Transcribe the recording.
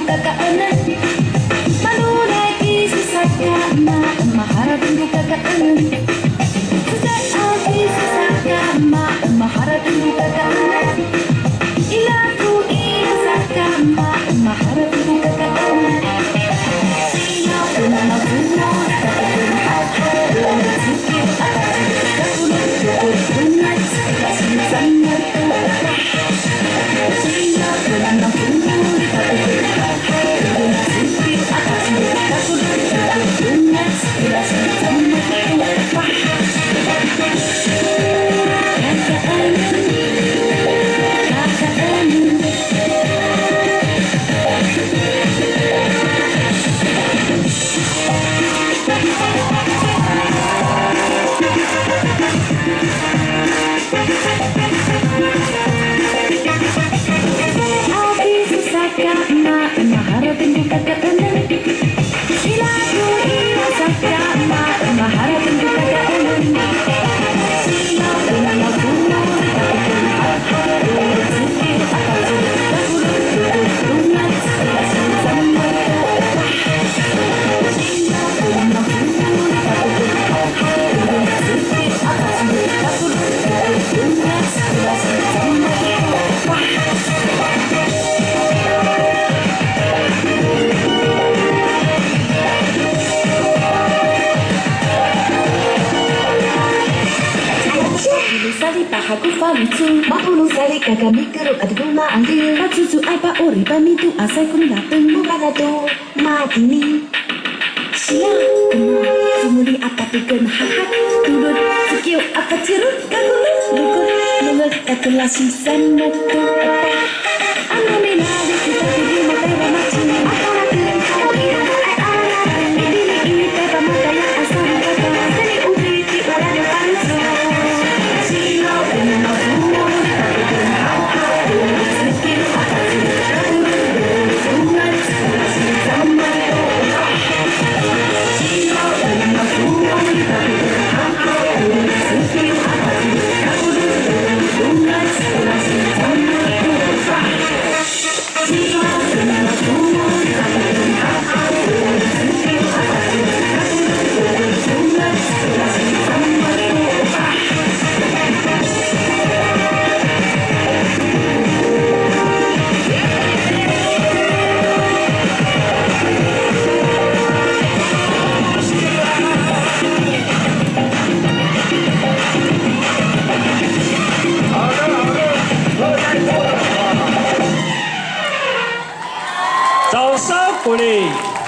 kakaanan. Manunay kisah kama maharap tunggu kakaanan. Sejak kisah kama maharap tunggu kakaanan. Ilaku kisah kama maharap tunggu kakaanan. Siya pun mabuno kakaanan aku dengan sikit atas kakaanan kakaanan kasih sama tuah. Siya pun mabuno kakaanan aku dengan sikit atas kakaanan kakaanan kasih sama tuah. Maharap tunggu kakaanan. Ilaku kisah kama maharap tunggu kakaanan. Siya pun mabuno kakaanan aku dengan sikit atas kakaanan kakaanan kasih sama tuah. Siya pun mabuno kakaanan aku dengan sikit atas kakaanan kakaanan kasih sama tuah. Sali pahaku falucu, mahulu sali kagami keruk adu guna andil. Pacucu ai pa ori pa mitu asai kun dateng bukan adu matini. Sia kena sumuli apa piken hahat turut sekiu apa cirut kagulut lukut nungut kakelasi sana tu apa anu minali kita pilih matai ramaci akara keren kau ira ai ala ini ini teba mata yang asal kata seni ubi ti orang yang panso. Siya pun mabuno kakaanan aku dengan sikit atas kakaanan kakaanan kasih sama tuah. Siya pun mabuno kakaanan aku dengan sikit atas kakaanan kakaanan kasih sama tuah. Siya pun mabuno kakaanan aku dengan sikit atas kakaanan kakaanan kasih sama tuah.早上鼓励。